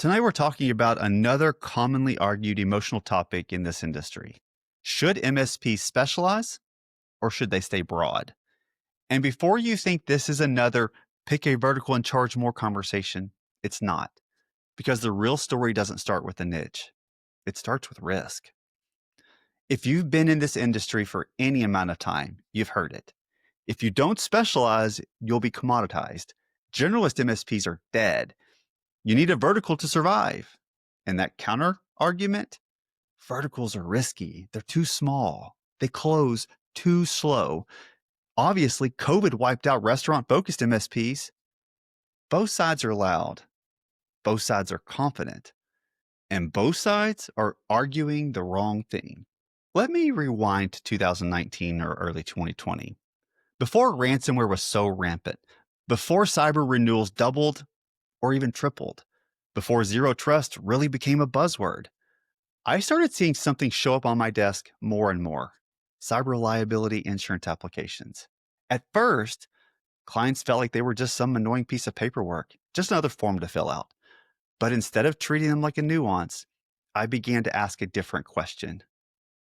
Tonight, we're talking about another commonly argued emotional topic in this industry. Should MSPs specialize or should they stay broad? And before you think this is another pick a vertical and charge more conversation, it's not. Because the real story doesn't start with a niche, it starts with risk. If you've been in this industry for any amount of time, you've heard it. If you don't specialize, you'll be commoditized. Generalist MSPs are dead. You need a vertical to survive. And that counter argument, verticals are risky. They're too small. They close too slow. Obviously, COVID wiped out restaurant-focused MSPs. Both sides are loud. Both sides are confident. And both sides are arguing the wrong thing. Let me rewind to 2019 or early 2020. Before ransomware was so rampant, before cyber renewals doubled or even tripled, before zero trust really became a buzzword, I started seeing something show up on my desk more and more: cyber liability insurance applications. At first, clients felt like they were just some annoying piece of paperwork, just another form to fill out. But instead of treating them like a nuance, I began to ask a different question.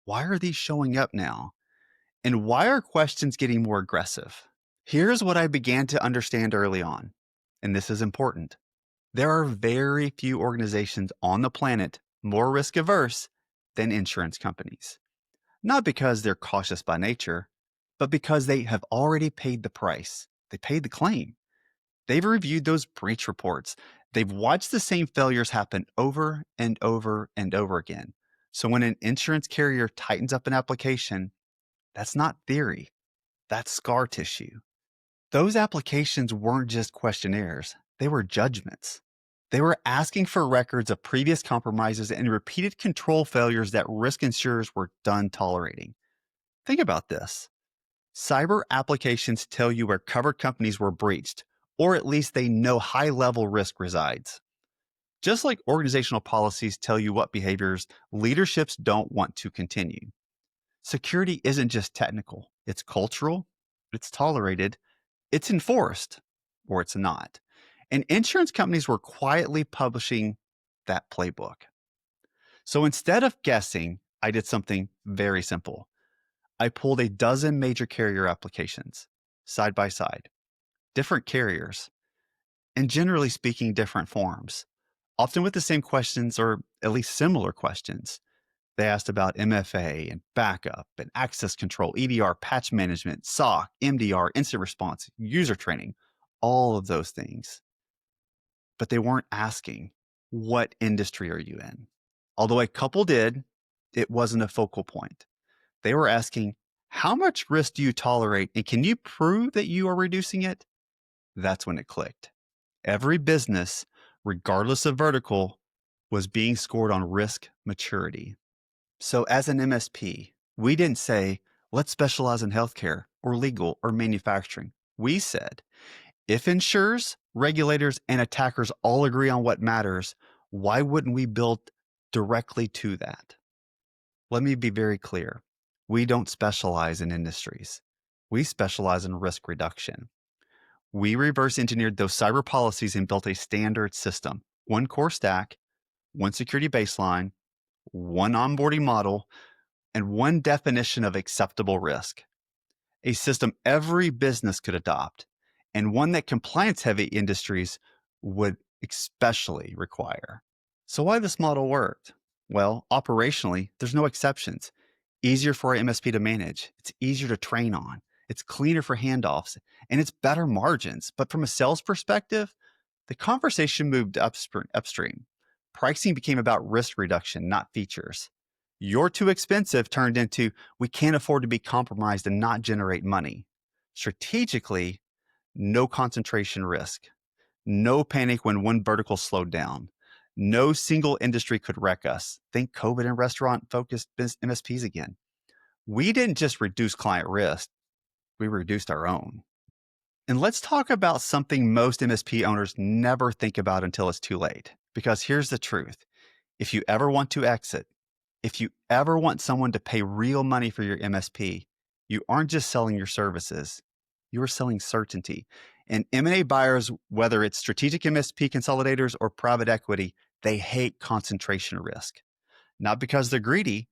Why are these showing up now? And why are questions getting more aggressive? Here's what I began to understand early on, and this is important. There are very few organizations on the planet more risk averse than insurance companies. Not because they're cautious by nature, but because they have already paid the price. They paid the claim. They've reviewed those breach reports. They've watched the same failures happen over and over and over again. So when an insurance carrier tightens up an application, that's not theory. That's scar tissue. Those applications weren't just questionnaires. They were judgments. They were asking for records of previous compromises and repeated control failures that risk insurers were done tolerating. Think about this. Cyber applications tell you where covered companies were breached, or at least they know high-level risk resides. Just like organizational policies tell you what behaviors leaderships don't want to continue. Security isn't just technical. It's cultural, it's tolerated, it's enforced, or it's not. And insurance companies were quietly publishing that playbook. So instead of guessing, I did something very simple. I pulled a dozen major carrier applications, side by side, different carriers, and generally speaking, different forms, often with the same questions or at least similar questions. They asked about MFA and backup and access control, EDR, patch management, SOC, MDR, incident response, user training, all of those things. But they weren't asking, what industry are you in? Although a couple did, it wasn't a focal point. They were asking, how much risk do you tolerate, and can you prove that you are reducing it? That's when it clicked. Every business, regardless of vertical, was being scored on risk maturity. So as an MSP, we didn't say, let's specialize in healthcare or legal or manufacturing. We said, if insurers, regulators, and attackers all agree on what matters, why wouldn't we build directly to that? Let me be very clear. We don't specialize in industries. We specialize in risk reduction. We reverse engineered those cyber policies and built a standard system, one core stack, one security baseline, one onboarding model, and one definition of acceptable risk. A system every business could adopt, and one that compliance-heavy industries would especially require. So why this model worked? Well, operationally, there's no exceptions. Easier for our MSP to manage. It's easier to train on. It's cleaner for handoffs, and it's better margins. But from a sales perspective, the conversation moved upstream. Pricing became about risk reduction, not features. You're too expensive turned into, we can't afford to be compromised and not generate money. Strategically, no concentration risk. No panic when one vertical slowed down. No single industry could wreck us. Think COVID and restaurant-focused MSPs again. We didn't just reduce client risk, we reduced our own. And let's talk about something most MSP owners never think about until it's too late. Because here's the truth. If you ever want to exit, if you ever want someone to pay real money for your MSP, you aren't just selling your services, you are selling certainty. And M&A buyers, whether it's strategic MSP consolidators or private equity, They hate concentration risk, not because they're greedy,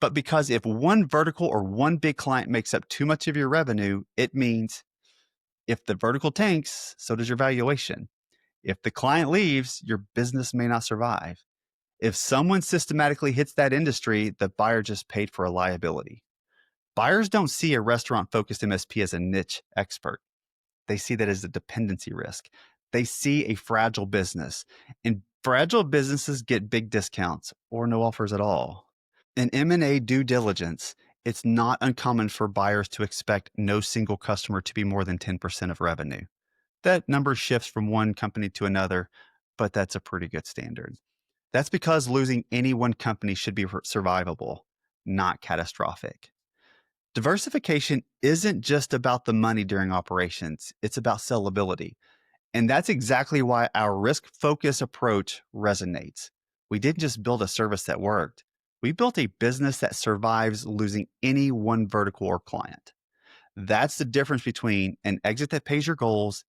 but because if one vertical or one big client makes up too much of your revenue, it means if the vertical tanks, so does your valuation. If the client leaves, your business may not survive. If someone systematically hits that industry, the buyer just paid for a liability. Buyers don't see a restaurant focused MSP as a niche expert. They see that as a dependency risk. They see a fragile business, and fragile businesses get big discounts or no offers at all. In M&A due diligence, it's not uncommon for buyers to expect no single customer to be more than 10% of revenue. That number shifts from one company to another, but that's a pretty good standard. That's because losing any one company should be survivable, not catastrophic. Diversification isn't just about the money during operations, it's about sellability. And that's exactly why our risk focused approach resonates. We didn't just build a service that worked, we built a business that survives losing any one vertical or client. That's the difference between an exit that pays your goals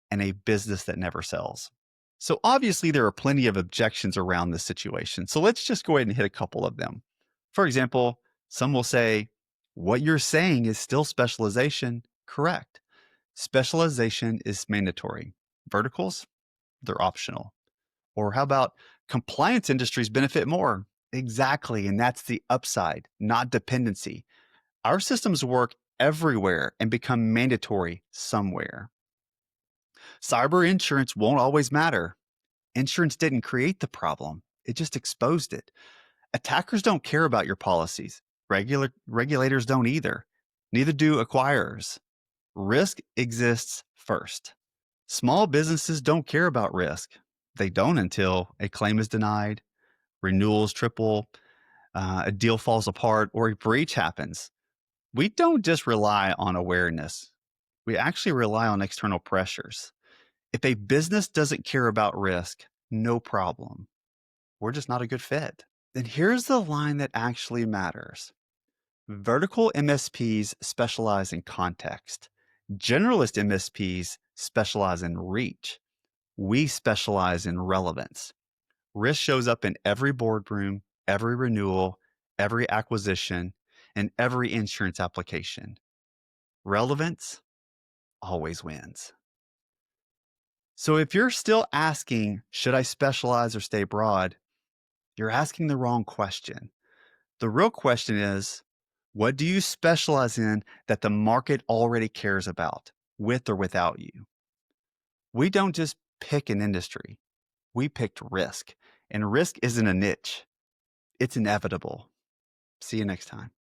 and a business that never sells. So, obviously, there are plenty of objections around this situation. So, let's just go ahead and hit a couple of them. For example, some will say, what you're saying is still specialization. Correct. Specialization is mandatory. Verticals, they're optional. Or how about compliance industries benefit more? Exactly. And that's the upside, not dependency. Our systems work everywhere and become mandatory somewhere. Cyber insurance won't always matter. Insurance didn't create the problem, it just exposed it. Attackers don't care about your policies. Regulators don't either. Neither do acquirers. Risk exists first. Small businesses don't care about risk. They don't until a claim is denied, renewals triple, a deal falls apart, or a breach happens. We don't just rely on awareness. We actually rely on external pressures. If a business doesn't care about risk, no problem. We're just not a good fit. Then here's the line that actually matters. Vertical MSPs specialize in context. Generalist MSPs specialize in reach. We specialize in relevance. Risk shows up in every boardroom, every renewal, every acquisition, and every insurance application. Relevance always wins. So if you're still asking, should I specialize or stay broad? You're asking the wrong question. The real question is, what do you specialize in that the market already cares about, with or without you? We don't just pick an industry. We picked risk, and risk isn't a niche. It's inevitable. See you next time.